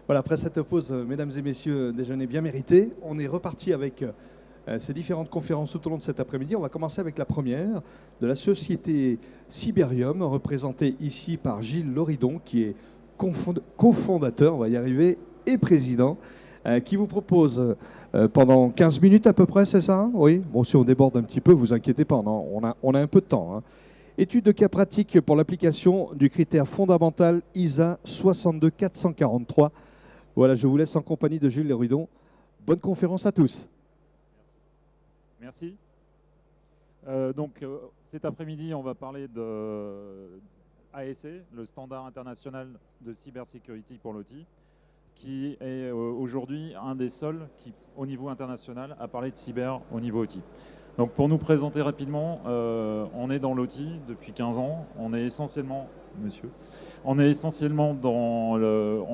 Voilà, après cette pause, mesdames et messieurs, déjeuner bien mérité, on est reparti avec ces différentes conférences tout au long de cet après-midi. On va commencer avec la première de la société Cyberium, représentée ici par Gilles Loridon, qui est cofondateur, on va y arriver, et président, qui vous propose pendant 15 minutes à peu près, c'est ça? Oui. Bon, si on déborde un petit peu, vous inquiétez pas, on a un peu de temps. Étude de cas pratique pour l'application du critère fondamental ISA 62443. Voilà, je vous laisse en compagnie de Gilles Loridon. Bonne conférence à tous. Merci. Cet après-midi, on va parler de ASC, le standard international de cybersécurité pour l'OT, qui est aujourd'hui un des seuls qui, au niveau international, a parlé de cyber au niveau OT. Donc pour nous présenter rapidement, on est dans l'OT depuis 15 ans. On est essentiellement, en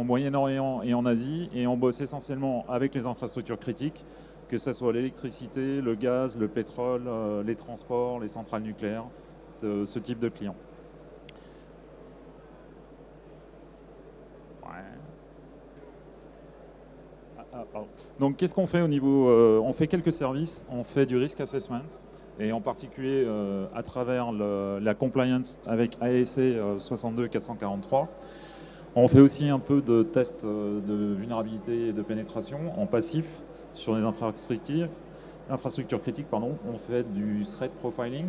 Moyen-Orient et en Asie, et on bosse essentiellement avec les infrastructures critiques, que ce soit l'électricité, le gaz, le pétrole, les transports, les centrales nucléaires, ce type de clients. Donc, qu'est-ce qu'on fait au niveau on fait quelques services, on fait du risk assessment, et en particulier à travers la compliance avec ASC 62443. On fait aussi un peu de tests de vulnérabilité et de pénétration en passif sur les infrastructures critiques. On fait du threat profiling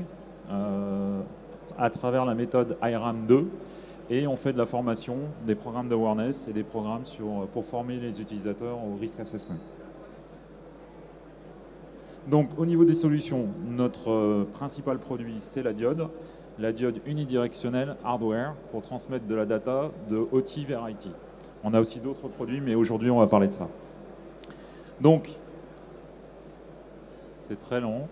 à travers la méthode IRAM 2. Et on fait de la formation, des programmes d'awareness et des programmes pour former les utilisateurs au risk assessment. Donc au niveau des solutions, notre principal produit, c'est la diode unidirectionnelle hardware pour transmettre de la data de OT vers IT. On a aussi d'autres produits, mais aujourd'hui on va parler de ça. Donc, c'est très long.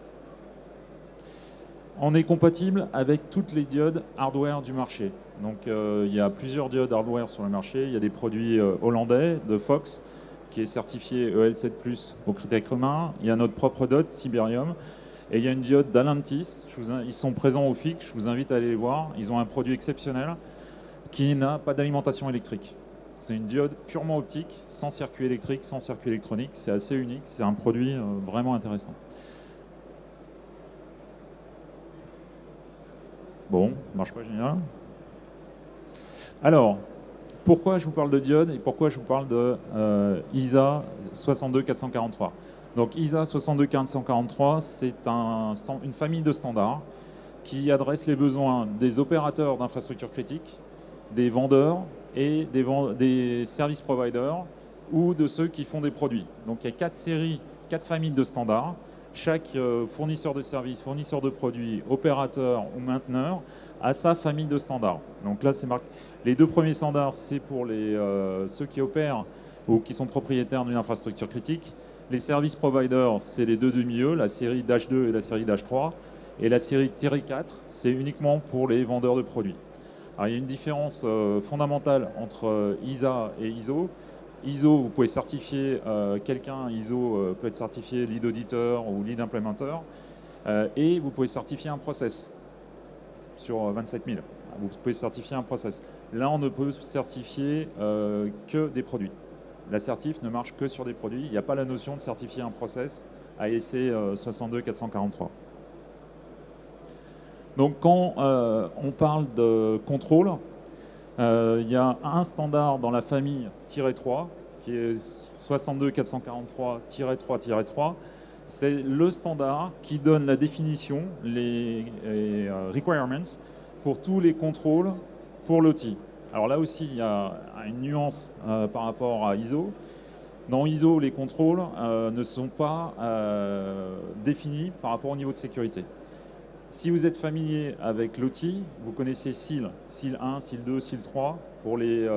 On est compatible avec toutes les diodes hardware du marché. Donc il y a plusieurs diodes hardware sur le marché. Il y a des produits hollandais de Fox qui est certifié EL7+ au critère commun. Il y a notre propre diode Cyberium. Et il y a une diode d'Alantis. Ils sont présents au FIC, je vous invite à aller les voir. Ils ont un produit exceptionnel qui n'a pas d'alimentation électrique. C'est une diode purement optique, sans circuit électrique, sans circuit électronique. C'est assez unique, c'est un produit vraiment intéressant. Bon, ça marche pas génial. Alors, pourquoi je vous parle de diode et pourquoi je vous parle de ISA 62443? Donc ISA 62443, c'est une famille de standards qui adresse les besoins des opérateurs d'infrastructures critiques, des vendeurs et des service providers ou de ceux qui font des produits. Donc il y a 4 familles de standards. Chaque fournisseur de services, fournisseur de produits, opérateur ou mainteneur a sa famille de standards. Donc là, c'est marqué. Les 2 premiers standards, c'est pour ceux qui opèrent ou qui sont propriétaires d'une infrastructure critique. Les service providers, c'est les 2 du milieu, la série -2 et la série -3. Et la série -4, c'est uniquement pour les vendeurs de produits. Alors, il y a une différence fondamentale entre ISA et ISO. ISO, vous pouvez certifier quelqu'un, ISO peut être certifié lead auditeur ou lead implémenteur, et vous pouvez certifier un process sur 27 000. Vous pouvez certifier un process. Là, on ne peut certifier que des produits. La certif ne marche que sur des produits. Il n'y a pas la notion de certifier un process ASC 62443. Donc, quand on parle de contrôle, il y a un standard dans la famille -3 qui est 62443-3-3. C'est le standard qui donne la définition, les requirements pour tous les contrôles pour l'OT. Alors là aussi, il y a une nuance par rapport à ISO. Dans ISO, les contrôles ne sont pas définis par rapport au niveau de sécurité. Si vous êtes familier avec l'OT, vous connaissez SIL, SIL 1, SIL 2, SIL 3 pour les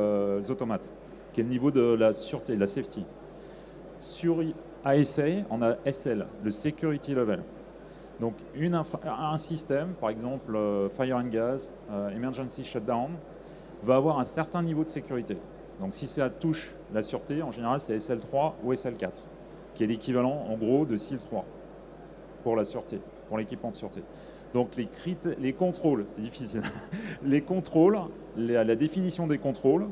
automates, qui est le niveau de la sûreté, de la safety. Sur ASA, on a SL, le security level. Donc un système, par exemple Fire and Gas, Emergency Shutdown, va avoir un certain niveau de sécurité. Donc si ça touche la sûreté, en général c'est SL3 ou SL4, qui est l'équivalent en gros de SIL 3 pour la sûreté, pour l'équipement de sûreté. Donc les contrôles, c'est difficile. Les contrôles, la définition des contrôles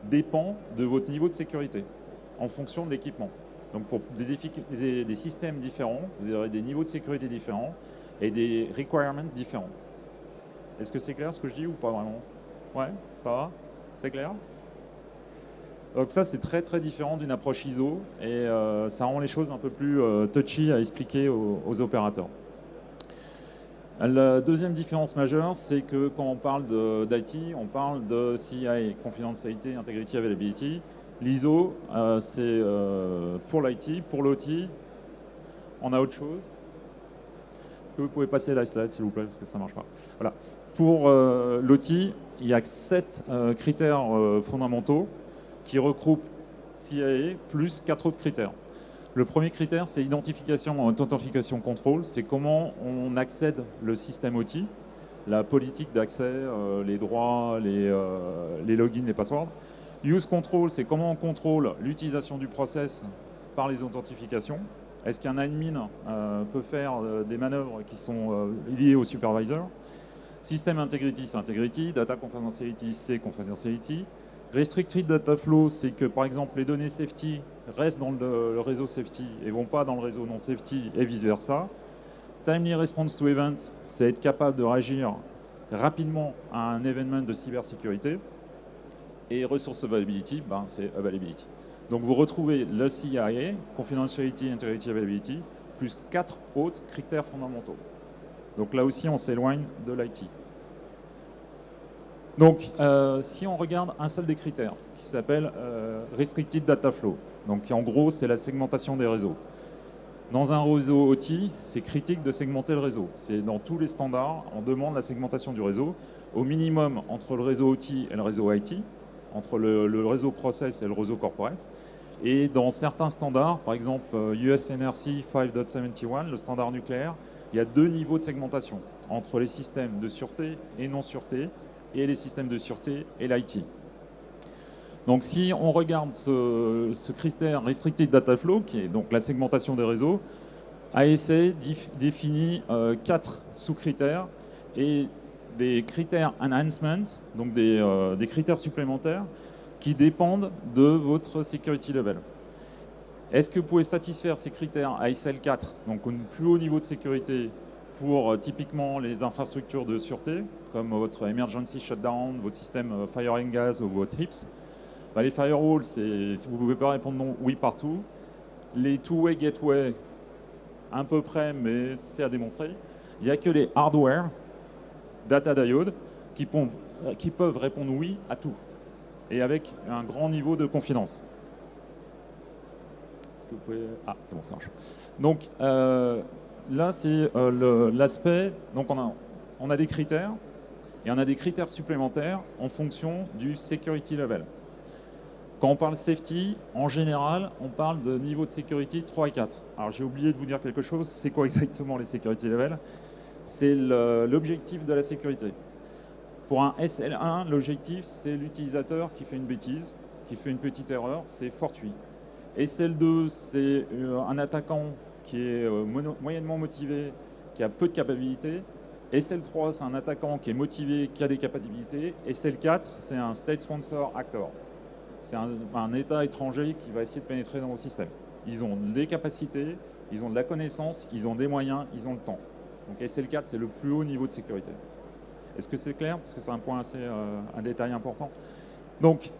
dépend de votre niveau de sécurité en fonction de l'équipement. Donc pour des systèmes différents, vous aurez des niveaux de sécurité différents et des requirements différents. Est-ce que c'est clair ce que je dis ou pas vraiment? Ouais, ça va? C'est clair? Donc ça, c'est très très différent d'une approche ISO et ça rend les choses un peu plus touchy à expliquer aux opérateurs. La deuxième différence majeure, c'est que quand on parle d'IT, on parle de CIA, Confidentiality, Integrity, Availability. L'ISO, c'est pour l'IT, pour l'OT. On a autre chose. Est-ce que vous pouvez passer la slide, s'il vous plaît, parce que ça ne marche pas. Voilà. Pour l'OT, il y a 7 critères fondamentaux qui regroupent CIA plus 4 autres critères. Le premier critère, c'est identification, authentification, contrôle. C'est comment on accède le système OT, la politique d'accès, les droits, les logins, les passwords. Use control, c'est comment on contrôle l'utilisation du process par les authentifications. Est-ce qu'un admin peut faire des manœuvres qui sont liées au supervisor? System integrity, c'est integrity. Data confidentiality, c'est confidentiality. Restricted data flow, c'est que par exemple les données safety restent dans le réseau safety et ne vont pas dans le réseau non safety et vice versa. Timely response to event, c'est être capable de réagir rapidement à un événement de cybersécurité. Et resource availability, ben, c'est availability. Donc vous retrouvez le CIA, confidentiality, integrity, availability, plus 4 autres critères fondamentaux. Donc là aussi, on s'éloigne de l'IT. Donc, si on regarde un seul des critères, qui s'appelle Restricted Data Flow, donc en gros, c'est la segmentation des réseaux. Dans un réseau OT, c'est critique de segmenter le réseau. C'est dans tous les standards, on demande la segmentation du réseau, au minimum entre le réseau OT et le réseau IT, entre le réseau process et le réseau corporate. Et dans certains standards, par exemple US NRC 5.71, le standard nucléaire, il y a 2 niveaux de segmentation entre les systèmes de sûreté et non sûreté, et les systèmes de sûreté et l'IT. Donc si on regarde ce critère Restricted Data Flow, qui est donc la segmentation des réseaux, ASA définit 4 sous-critères et des critères enhancement, donc des critères supplémentaires qui dépendent de votre security level. Est-ce que vous pouvez satisfaire ces critères ASL 4, donc au plus haut niveau de sécurité pour typiquement les infrastructures de sûreté, comme votre emergency shutdown, votre système fire and gas ou votre HIPS? Ben, les firewalls, vous ne pouvez pas répondre non, oui partout. Les two-way gateway, à peu près, mais c'est à démontrer. Il n'y a que les hardware, data diode, qui peuvent répondre oui à tout, et avec un grand niveau de confidence. Est-ce que vous pouvez... Ah, c'est bon, ça marche. Donc, là, c'est l'aspect. Donc, on a des critères et on a des critères supplémentaires en fonction du security level. Quand on parle safety, en général, on parle de niveau de sécurité 3 et 4. Alors, j'ai oublié de vous dire quelque chose. C'est quoi exactement les security levels? C'est l'objectif de la sécurité. Pour un SL1, l'objectif, c'est l'utilisateur qui fait une bêtise, qui fait une petite erreur, c'est fortuit. SL2, c'est un attaquant qui est moyennement motivé, qui a peu de capacités. SL3, c'est un attaquant qui est motivé, qui a des capacités. SL4, c'est un state sponsor actor. C'est un État étranger qui va essayer de pénétrer dans vos systèmes. Ils ont des capacités, ils ont de la connaissance, ils ont des moyens, ils ont le temps. Donc SL4, c'est le plus haut niveau de sécurité. Est-ce que c'est clair? Parce que c'est un point assez, un détail important. Donc,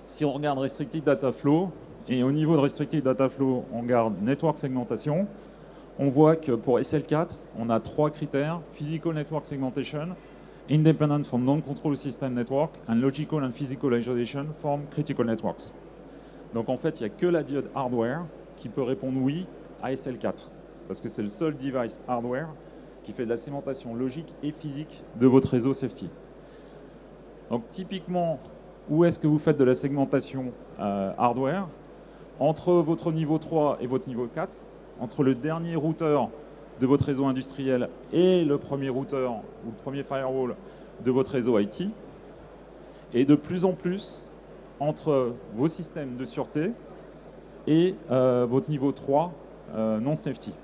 si on regarde Restricted Data Flow, et au niveau de Restricted Data Flow, on garde Network Segmentation, on voit que pour SL4, on a 3 critères: Physical Network Segmentation, Independence from Non-Control System Network, and Logical and Physical Isolation from Critical Networks. Donc en fait, il n'y a que la diode hardware qui peut répondre oui à SL4, parce que c'est le seul device hardware qui fait de la segmentation logique et physique de votre réseau safety. Donc typiquement, où est-ce que vous faites de la segmentation hardware? Entre votre niveau 3 et votre niveau 4, entre le dernier routeur de votre réseau industriel et le premier routeur ou le premier firewall de votre réseau IT, et de plus en plus entre vos systèmes de sûreté et votre niveau 3 non safety.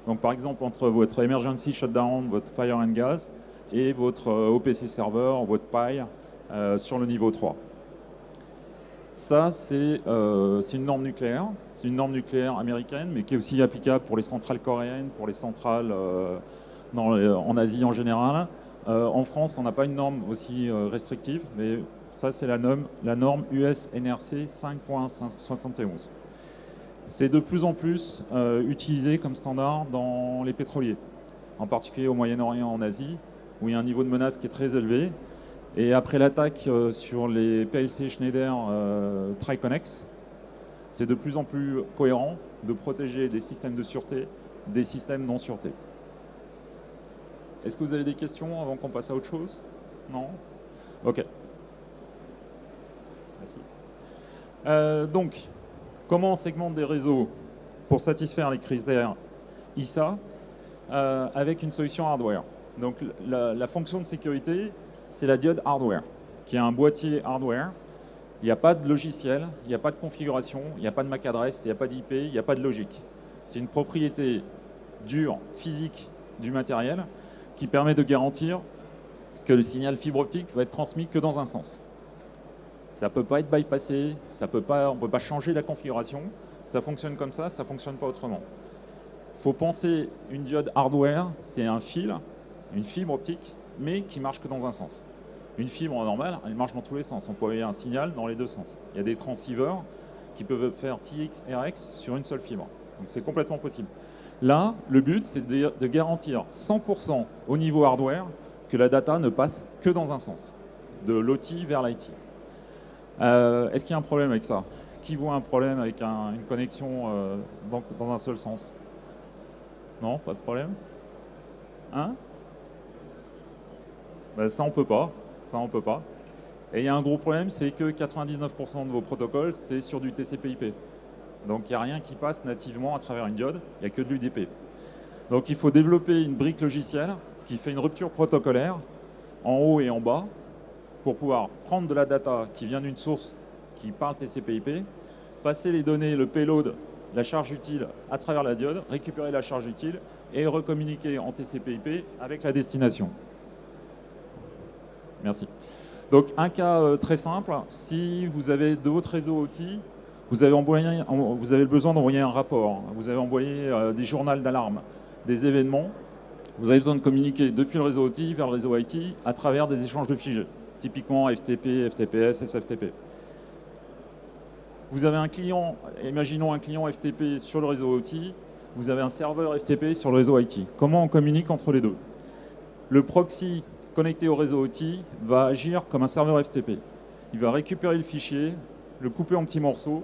Donc par exemple entre votre emergency shutdown, votre fire and gas et votre OPC server, votre PI sur le niveau 3. Ça, c'est une norme nucléaire. C'est une norme nucléaire américaine, mais qui est aussi applicable pour les centrales coréennes, pour les centrales en Asie en général. En France, on n'a pas une norme aussi restrictive, mais ça, c'est la norme US NRC 5.71. C'est de plus en plus utilisé comme standard dans les pétroliers, en particulier au Moyen-Orient, en Asie, où il y a un niveau de menace qui est très élevé. Et après l'attaque sur les PLC Schneider Triconex, c'est de plus en plus cohérent de protéger des systèmes de sûreté des systèmes non sûreté. Est-ce que vous avez des questions avant qu'on passe à autre chose? Non? Ok. Merci. Donc, comment on segmente des réseaux pour satisfaire les critères ISA avec une solution hardware? Donc, la fonction de sécurité, c'est la diode hardware, qui est un boîtier hardware. Il n'y a pas de logiciel, il n'y a pas de configuration, il n'y a pas de MAC adresse, il n'y a pas d'IP, il n'y a pas de logique. C'est une propriété dure, physique du matériel qui permet de garantir que le signal fibre optique va être transmis que dans un sens. Ça ne peut pas être bypassé, on ne peut pas changer la configuration. Ça fonctionne comme ça ne fonctionne pas autrement. Il faut penser une diode hardware, c'est un fil, une fibre optique, mais qui marche que dans un sens. Une fibre normale, elle marche dans tous les sens. On peut envoyer un signal dans les deux sens. Il y a des transceivers qui peuvent faire TX, RX sur une seule fibre. Donc c'est complètement possible. Là, le but, c'est de garantir 100% au niveau hardware que la data ne passe que dans un sens, de l'OT vers l'IT. Est-ce qu'il y a un problème avec ça? Qui voit un problème avec une connexion dans un seul sens? Non, pas de problème? Hein? Ben, ça, on peut pas. Ça, on peut pas. Et il y a un gros problème, c'est que 99% de vos protocoles, c'est sur du TCP/IP. Donc, il n'y a rien qui passe nativement à travers une diode, il n'y a que de l'UDP. Donc, il faut développer une brique logicielle qui fait une rupture protocolaire en haut et en bas pour pouvoir prendre de la data qui vient d'une source qui parle TCP/IP, passer les données, le payload, la charge utile à travers la diode, récupérer la charge utile et recommuniquer en TCP/IP avec la destination. Merci. Donc, un cas très simple, si vous avez de votre réseau OT, vous avez besoin d'envoyer un rapport, vous avez envoyé des journaux d'alarme, des événements, vous avez besoin de communiquer depuis le réseau OT vers le réseau IT à travers des échanges de fichiers, typiquement FTP, FTPS, SFTP. Vous avez un client, imaginons un client FTP sur le réseau OT, vous avez un serveur FTP sur le réseau IT. Comment on communique entre les deux? Le proxy connecté au réseau OT va agir comme un serveur FTP. Il va récupérer le fichier, le couper en petits morceaux,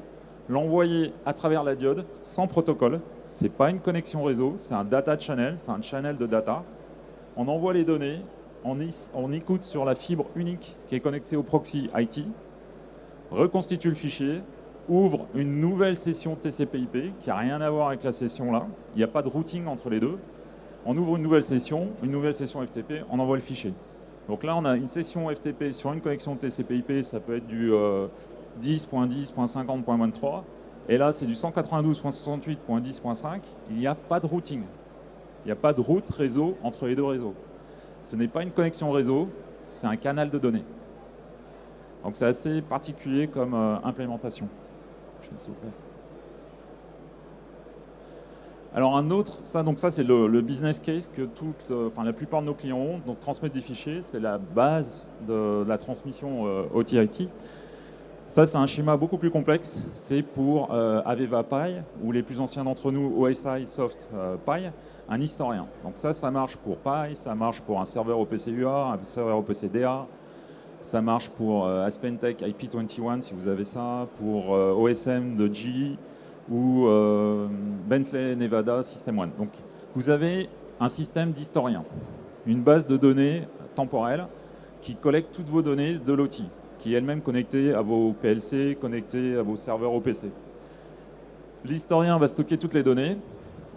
l'envoyer à travers la diode sans protocole. Ce n'est pas une connexion réseau, c'est un data channel, c'est un channel de data. On envoie les données, on écoute sur la fibre unique qui est connectée au proxy IT, reconstitue le fichier, ouvre une nouvelle session TCP/IP qui n'a rien à voir avec la session là. Il n'y a pas de routing entre les deux. On ouvre une nouvelle session FTP, on envoie le fichier. Donc là, on a une session FTP sur une connexion TCP/IP, ça peut être du 10.10.50.23. Et là, c'est du 192.68.10.5. Il n'y a pas de routing. Il n'y a pas de route réseau entre les deux réseaux. Ce n'est pas une connexion réseau, c'est un canal de données. Donc c'est assez particulier comme implémentation. S'il vous plaît. Alors un autre, ça c'est le business case que la plupart de nos clients ont. Donc transmettre des fichiers, c'est la base de la transmission OT-IT. Ça, c'est un schéma beaucoup plus complexe. C'est pour Aveva Pi, ou les plus anciens d'entre nous, OSI Soft Pi, un historien. Donc ça marche pour Pi, ça marche pour un serveur OPC-UA, un serveur OPC-DA, ça marche pour AspenTech IP21 si vous avez ça, pour OSM de GE, ou Bentley Nevada System One. Donc, vous avez un système d'historien, une base de données temporelle qui collecte toutes vos données de l'OT, qui est elle-même connectée à vos PLC, connectée à vos serveurs OPC. L'historien va stocker toutes les données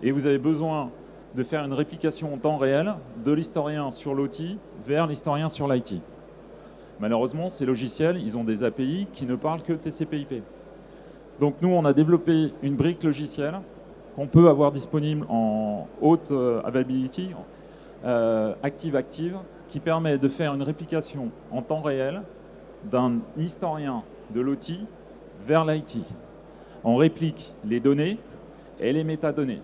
et vous avez besoin de faire une réplication en temps réel de l'historien sur l'OT vers l'historien sur l'IT. Malheureusement, ces logiciels, ils ont des API qui ne parlent que TCP/IP. Donc nous, on a développé une brique logicielle qu'on peut avoir disponible en haute availability, active-active, qui permet de faire une réplication en temps réel d'un historien de l'OT vers l'IT. On réplique les données et les métadonnées.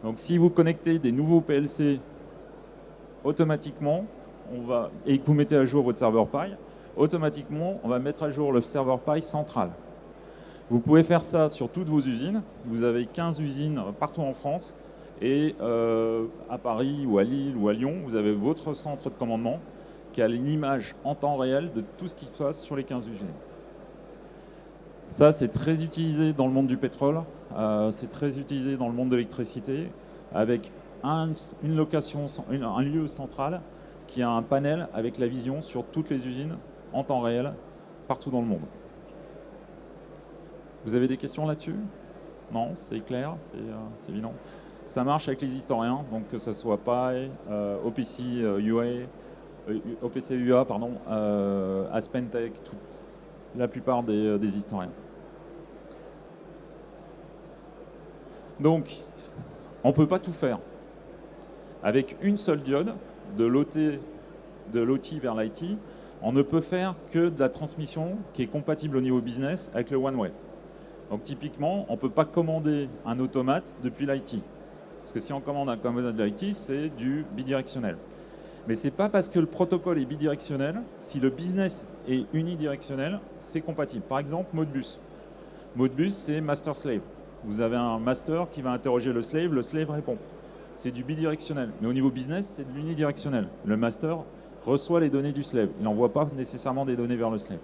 Donc si vous connectez des nouveaux PLC automatiquement, et que vous mettez à jour votre serveur Pi, automatiquement, on va mettre à jour le serveur Pi central. Vous pouvez faire ça sur toutes vos usines. Vous avez 15 usines partout en France. Et à Paris ou à Lille ou à Lyon, vous avez votre centre de commandement qui a une image en temps réel de tout ce qui se passe sur les 15 usines. Ça, c'est très utilisé dans le monde du pétrole. C'est très utilisé dans le monde de l'électricité avec une location, un lieu central qui a un panel avec la vision sur toutes les usines en temps réel partout dans le monde. Vous avez des questions là-dessus? Non, c'est clair, c'est évident. Ça marche avec les historiens, donc que ce soit Pi, OPC UA, pardon, AspenTech, la plupart des historiens. Donc, on ne peut pas tout faire. Avec une seule diode, de l'OT vers l'IT, on ne peut faire que de la transmission qui est compatible au niveau business avec le one-way. Donc typiquement, on ne peut pas commander un automate depuis l'IT. Parce que si on commande un commande de l'IT, c'est du bidirectionnel. Mais ce n'est pas parce que le protocole est bidirectionnel, si le business est unidirectionnel, c'est compatible. Par exemple, Modbus. Modbus, c'est master-slave. Vous avez un master qui va interroger le slave répond. C'est du bidirectionnel. Mais au niveau business, c'est de l'unidirectionnel. Le master reçoit les données du slave. Il n'envoie pas nécessairement des données vers le slave.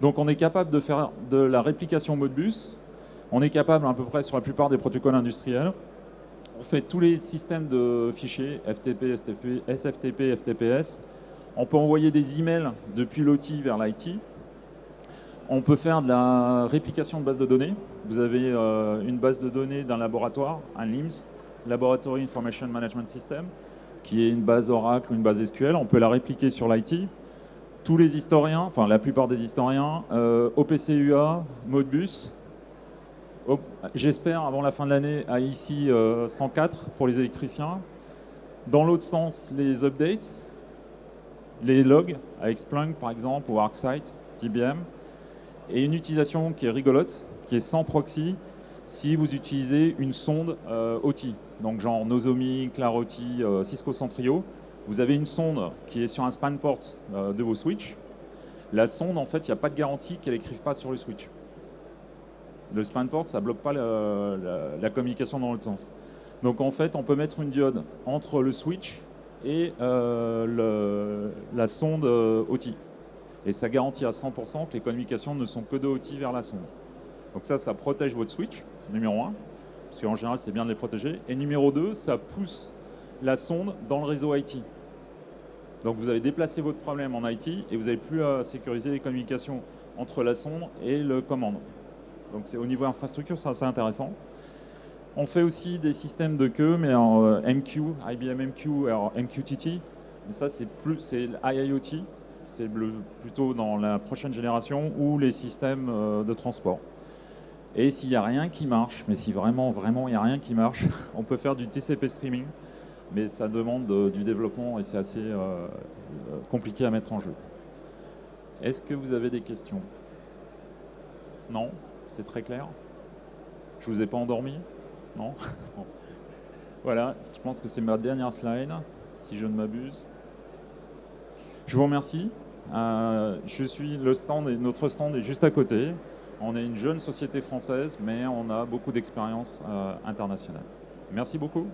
Donc on est capable de faire de la réplication Modbus. On est capable à peu près sur la plupart des protocoles industriels. On fait tous les systèmes de fichiers, FTP, SFTP, FTPS. On peut envoyer des emails depuis l'OT vers l'IT. On peut faire de la réplication de bases de données. Vous avez une base de données d'un laboratoire, un LIMS, Laboratory Information Management System, qui est une base Oracle ou une base SQL. On peut la répliquer sur l'IT. Tous les historiens, enfin la plupart des historiens, OPC UA, Modbus. J'espère avant la fin de l'année à ici 104 pour les électriciens. Dans l'autre sens, les updates, les logs avec Splunk par exemple ou ArcSight, TBM. Et une utilisation qui est rigolote, qui est sans proxy, si vous utilisez une sonde OT. Donc genre Nozomi, Claroti, Cisco Centrio. Vous avez une sonde qui est sur un span port de vos switches. La sonde, en fait, il n'y a pas de garantie qu'elle n'écrive pas sur le switch. Le span port, ça ne bloque pas la communication dans l'autre sens. Donc en fait, on peut mettre une diode entre le switch et la sonde OT. Et ça garantit à 100% que les communications ne sont que de OT vers la sonde. Donc ça protège votre switch, numéro 1, parce qu'en général, c'est bien de les protéger. Et numéro 2, ça pousse la sonde dans le réseau IT. Donc vous avez déplacé votre problème en IT et vous n'avez plus à sécuriser les communications entre la sonde et le commande. Donc c'est au niveau infrastructure, c'est assez intéressant. On fait aussi des systèmes de queue, mais en MQ, IBM MQ, alors MQTT. Mais ça, c'est l'IIoT, c'est plutôt dans la prochaine génération, ou les systèmes de transport. Et s'il n'y a rien qui marche, mais si vraiment il n'y a rien qui marche, on peut faire du TCP streaming, mais ça demande du développement et c'est assez compliqué à mettre en jeu. Est-ce que vous avez des questions? Non? C'est très clair? Je vous ai pas endormi? Non? Bon. Voilà, je pense que c'est ma dernière slide, si je ne m'abuse. Je vous remercie. Notre stand est juste à côté. On est une jeune société française, mais on a beaucoup d'expérience internationale. Merci beaucoup.